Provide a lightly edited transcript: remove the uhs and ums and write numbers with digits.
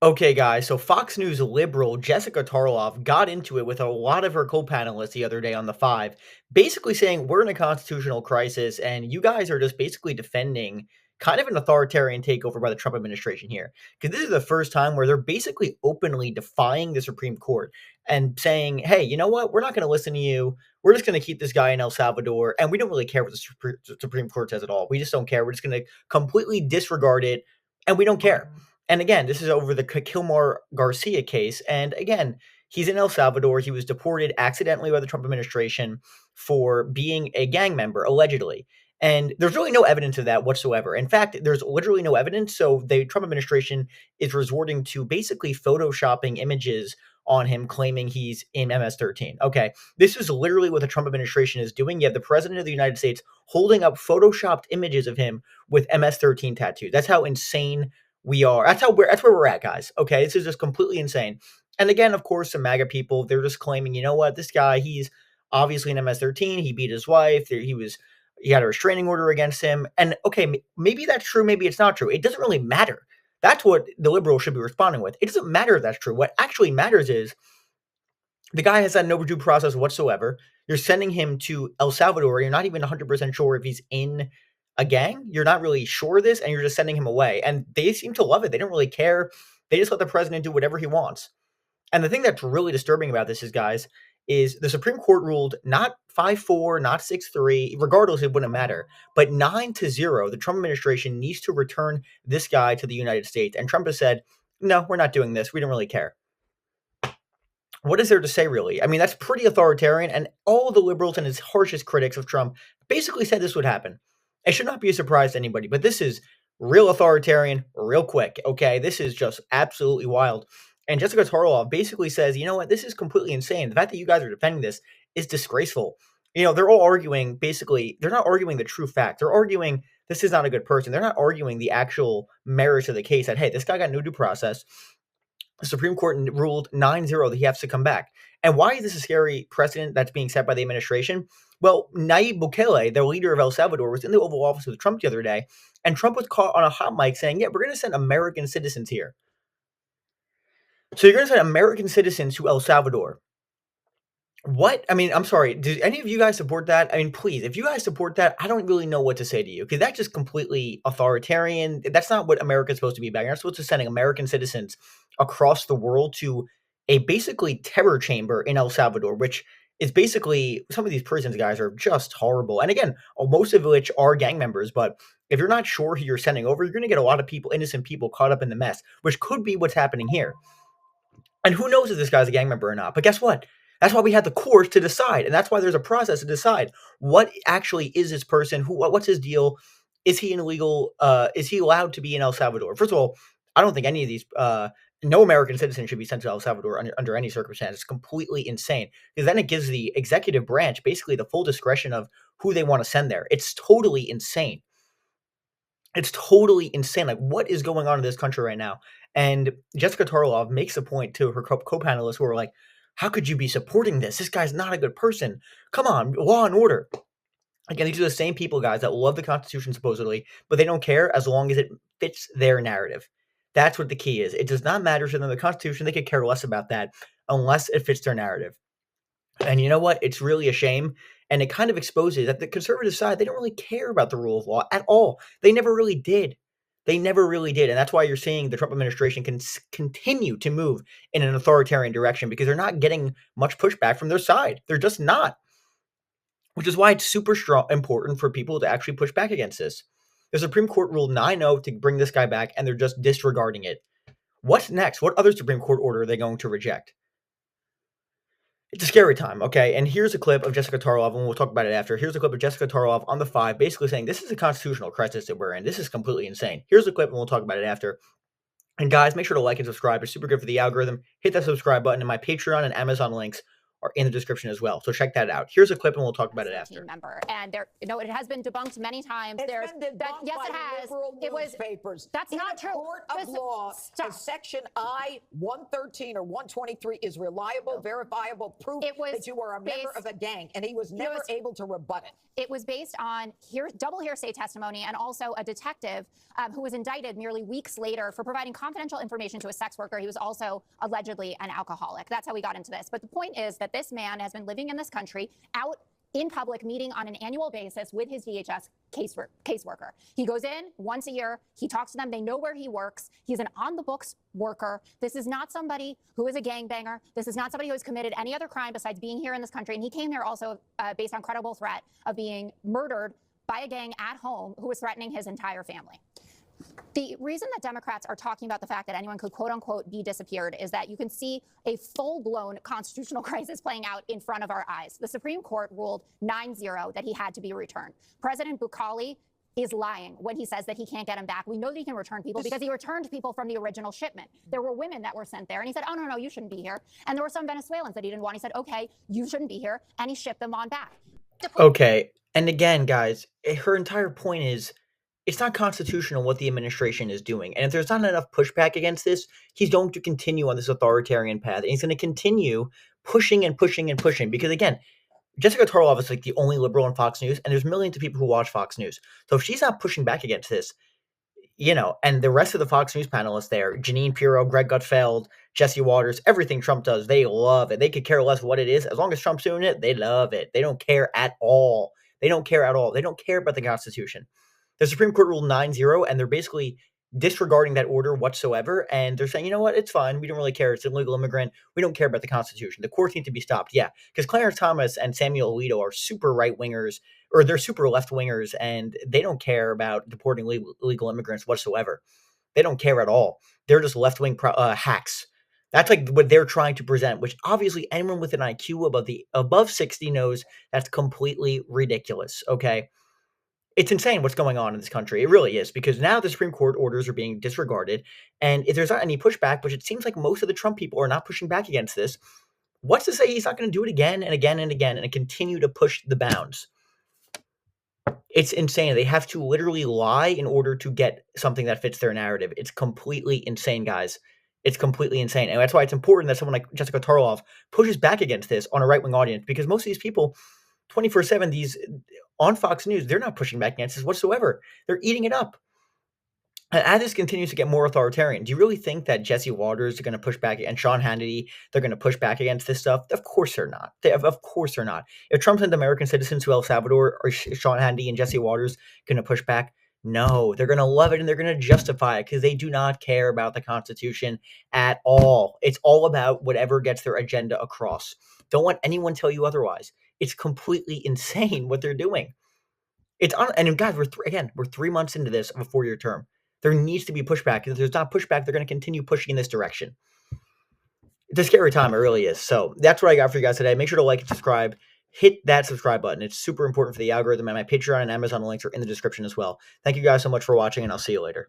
Okay, guys, so Fox News liberal Jessica Tarloff got into it with a lot of her co-panelists the other day on the Five, basically saying we're in a constitutional crisis and you guys are just basically defending kind of an authoritarian takeover by the Trump administration here. Because this is the first time where they're basically openly defying the Supreme Court and saying, hey, you know what? We're not going to listen to you. We're just going to keep this guy in El Salvador, and we don't really care what the Supreme Court says at all. We just don't care. We're just going to completely disregard it, and we don't care. And again, this is over the Kilmar Garcia case. And again, he's in El Salvador. He was deported accidentally by the Trump administration for being a gang member, allegedly. And there's really no evidence of that whatsoever. In fact, there's literally no evidence. So the Trump administration is resorting to basically photoshopping images on him, claiming he's in MS-13. Okay, this is literally what the Trump administration is doing. You have the president of the United States holding up photoshopped images of him with MS-13 tattoos. That's how insane we are. That's where we're at, guys. Okay, this is just completely insane. And again, of course, some MAGA people, they're just claiming, you know what, this guy, he's obviously an MS-13. He beat his wife. He had a restraining order against him. And okay, maybe that's true. Maybe it's not true. It doesn't really matter. That's what the liberals should be responding with. It doesn't matter if that's true. What actually matters is the guy has had no due process whatsoever. You're sending him to El Salvador. You're not even 100% sure if he's in a gang. You're not really sure of this, and you're just sending him away. And they seem to love it. They don't really care. They just let the president do whatever he wants. And the thing that's really disturbing about this is, guys, is the Supreme Court ruled not 5-4, not 6-3, regardless, it wouldn't matter, but 9-0. The Trump administration needs to return this guy to the United States. And Trump has said, no, we're not doing this. We don't really care. What is there to say, really? I mean, that's pretty authoritarian, and all the liberals and his harshest critics of Trump basically said this would happen. It should not be a surprise to anybody, but this is real authoritarian, real quick, okay? This is just absolutely wild. And Jessica Tarloff basically says, you know what, this is completely insane. The fact that you guys are defending this is disgraceful. You know, they're all arguing, basically, they're not arguing the true fact. They're arguing this is not a good person. They're not arguing the actual merits of the case that, hey, this guy got no due process. The Supreme Court ruled 9-0 that he has to come back. And why is this a scary precedent that's being set by the administration? Well, Nayib Bukele, the leader of El Salvador, was in the Oval Office with Trump the other day, and Trump was caught on a hot mic saying, yeah, we're going to send American citizens here. So you're going to send American citizens to El Salvador. What? I mean, I'm sorry. Do any of you guys support that? I mean, please, if you guys support that, I don't really know what to say to you because that's just completely authoritarian. That's not what America's supposed to be about. You're not supposed to sending American citizens across the world to a basically terror chamber in El Salvador, which is basically some of these prisons, guys, are just horrible. And again, most of which are gang members. But if you're not sure who you're sending over, you're going to get a lot of people, innocent people, caught up in the mess, which could be what's happening here. And who knows if this guy's a gang member or not? But guess what? That's why we had the courts to decide, and that's why there's a process to decide what actually is this person. What's his deal? Is he an illegal? Is he allowed to be in El Salvador? First of all, I don't think any of these. No American citizen should be sent to El Salvador under any circumstance. It's completely insane because then it gives the executive branch basically the full discretion of who they want to send there. It's totally insane. It's totally insane. Like, what is going on in this country right now? And Jessica Tarlov makes a point to her co-panelists who are like, how could you be supporting this? This guy's not a good person. Come on, law and order. Again, these are the same people, guys, that love the Constitution supposedly, but they don't care as long as it fits their narrative. That's what the key is. It does not matter to them. The Constitution, they could care less about that unless it fits their narrative. And you know what? It's really a shame. And it kind of exposes that the conservative side, they don't really care about the rule of law at all. They never really did. They never really did. And that's why you're seeing the Trump administration can continue to move in an authoritarian direction because they're not getting much pushback from their side. They're just not. Which is why it's super important for people to actually push back against this. The Supreme Court ruled 9-0 to bring this guy back, and they're just disregarding it. What's next? What other Supreme Court order are they going to reject? It's a scary time, okay? And here's a clip of Jessica Tarlov, and we'll talk about it after. Here's a clip of Jessica Tarlov on the Five, basically saying this is a constitutional crisis that we're in. This is completely insane. Here's a clip, and we'll talk about it after. And guys, make sure to like and subscribe. It's super good for the algorithm. Hit that subscribe button, and my Patreon and Amazon links are in the description as well. So check that out. Here's a clip and we'll talk about it after. Member. And there, it has been debunked many times. It's been debunked yes, by it has. It was newspapers. That's in not a true. Court of law, Section I-113 or 123 is reliable, verifiable proof that you are a member of a gang, and he was never able to rebut it. It was based on double hearsay testimony and also a detective who was indicted merely weeks later for providing confidential information to a sex worker. He was also allegedly an alcoholic. That's how we got into this. But the point is that this man has been living in this country out in public, meeting on an annual basis with his DHS caseworker. He goes in once a year. He talks to them. They know where he works. He's an on-the-books worker. This is not somebody who is a gangbanger. This is not somebody who has committed any other crime besides being here in this country. And he came here also based on credible threat of being murdered by a gang at home who was threatening his entire family. The reason that Democrats are talking about the fact that anyone could, quote unquote, be disappeared is that you can see a full-blown constitutional crisis playing out in front of our eyes. The Supreme Court ruled 9-0 that he had to be returned. President Bukhari is lying when he says that he can't get him back. We know that he can return people because he returned people from the original shipment. There were women that were sent there, and he said, oh, no, you shouldn't be here. And there were some Venezuelans that he didn't want. He said, okay, you shouldn't be here, and he shipped them on back. Okay, and again, guys, her entire point is, it's not constitutional what the administration is doing. And if there's not enough pushback against this, he's going to continue on this authoritarian path. And he's going to continue pushing and pushing and pushing. Because again, Jessica Tarkov is like the only liberal on Fox News, and there's millions of people who watch Fox News. So if she's not pushing back against this, and the rest of the Fox News panelists there, Jeanine Pirro, Greg Gutfeld, Jesse Waters, everything Trump does, they love it. They could care less what it is. As long as Trump's doing it, they love it. They don't care at all. They don't care at all. They don't care about the Constitution. The Supreme Court ruled 9-0, and they're basically disregarding that order whatsoever. And they're saying, you know what, it's fine. We don't really care. It's an illegal immigrant. We don't care about the Constitution. The courts need to be stopped. Yeah, because Clarence Thomas and Samuel Alito are super right-wingers, or they're super left-wingers, and they don't care about deporting illegal immigrants whatsoever. They don't care at all. They're just left-wing hacks. That's like what they're trying to present, which obviously anyone with an IQ above 60 knows that's completely ridiculous, okay? It's insane what's going on in this country. It really is, because now the Supreme Court orders are being disregarded. And if there's not any pushback, which it seems like most of the Trump people are not pushing back against this, what's to say he's not going to do it again and again and again and continue to push the bounds? It's insane. They have to literally lie in order to get something that fits their narrative. It's completely insane, guys. It's completely insane. And that's why it's important that someone like Jessica Tarkov pushes back against this on a right-wing audience, because most of these people 24/7, these on Fox News, they're not pushing back against this whatsoever. They're eating it up. And as this continues to get more authoritarian, do you really think that Jesse Waters are going to push back, and Sean Hannity, they're going to push back against this stuff? Of course they're not. Of course they're not. If Trump sent American citizens to El Salvador, are Sean Hannity and Jesse Waters going to push back? No, they're going to love it and they're going to justify it because they do not care about the Constitution at all. It's all about whatever gets their agenda across. Don't let anyone tell you otherwise. It's completely insane what they're doing. And guys, we're 3 months into this of a 4-year term. There needs to be pushback. If there's not pushback, they're going to continue pushing in this direction. It's a scary time. It really is. So that's what I got for you guys today. Make sure to like and subscribe. Hit that subscribe button. It's super important for the algorithm, and my Patreon and Amazon links are in the description as well. Thank you guys so much for watching, and I'll see you later.